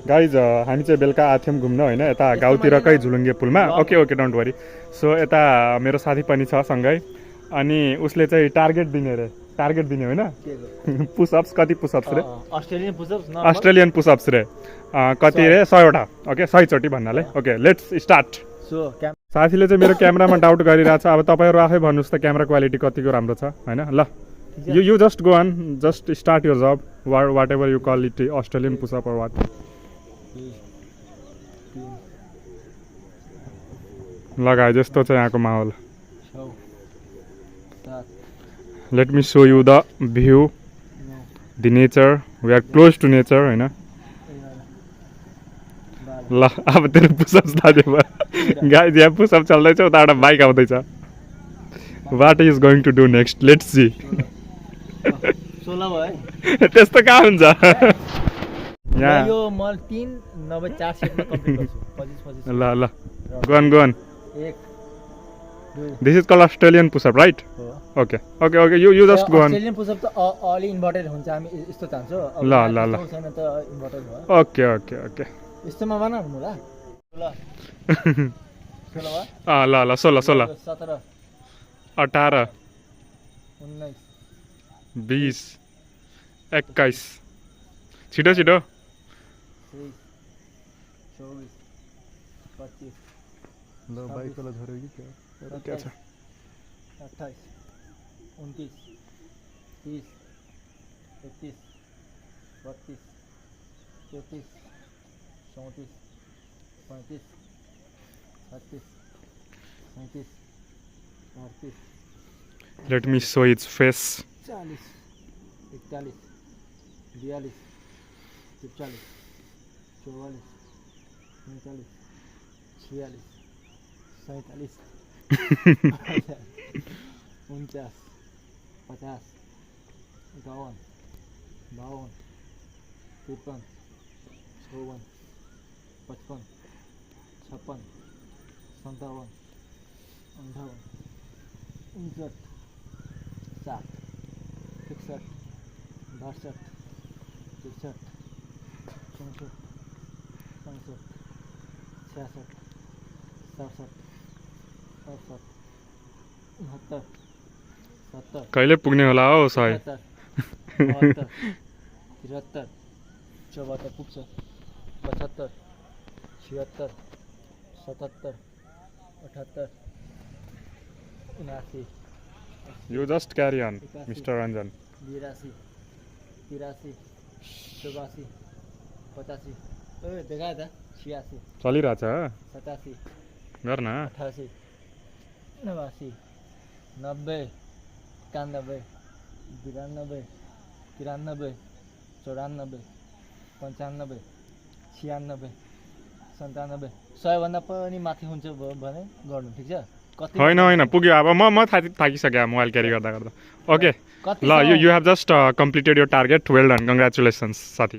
Guys हामी चाहिँ बेलुका आएको थियौँ घुम्न होइन यता गाउँतिरकै झुलुङ्गे पुलमा okay okay don't worry so यता मेरो साथी पनि छ सँगै अनि उसले चाहिँ टार्गेट दिने होइन पुसअप्स कति पुसअप्स रे अस्ट्रेलियन पुसअप्स रे कति रे 100वटा ओके 100 चोटि भन्नाले ओके लेट्स स्टार्ट साथीले चाहिँ मेरो क्यामेरामा डाउट गरिरहेको छ अब तपाईँहरू आफै भन्नुहोस् त क्यामेरा क्वालिटी कतिको राम्रो छ होइन ल you just go on, just start your job, whatever you call it, Australian push-up or what. लगाए जस्तो छ यहाँको माहौल. Let me show you the view, the nature. We are close to nature, होइन. ल अब तेरो पुसअप्स थाल्यो भयो. गाइस यहाँ पुसअप चल्दैछ उताबाट बाइक आउँदैछ. What he is going to do next? Let's see. 16 भयो त्यस्तो कहाँ हुन्छ यहाँ यो म 3 नभए 4 सेटमा कम्प्लिट गर्छु 25 ल ल go on 1 2 this is called Australian push-up right okay you just go on Australian push-up त अलि इन्भर्टेड हुन्छ हामी यस्तो चाहन्छौ ल छैन त इन्भर्टेड भयो ओके यस्तोमा बनाउनु ल ल 16 17 18 19 20 21 छिटो 23 24 25 ल बाइक वाला झर्यो कि क्या छ 28 29 30 31 32 33 34 35 36 37 38 let me show its face 40 41 42 43 44 45 46 47 48 49 50 51 52 53 54 55 56 57 58 59 60 61 62 63 64 65 66 67 68 69 70 कहिले पुग्ने होला हो 100 73 74 पुग्छ 75 76 77 78 79 you just carry on Mr. Ranjan 82 83 84 85 ओए देखा था 86 चलिरहेछ 87 गर्न 88 89 90 91 92 93 94 95 96 97 100 भन्दा पनि माथि हुन्छ भने गर्नु ठीक छ कति होइन पुग्यो अब म थाकिसकेँ मोबाइल क्यारी गर्दा ओके ल you have just completed your target well done congratulations साथी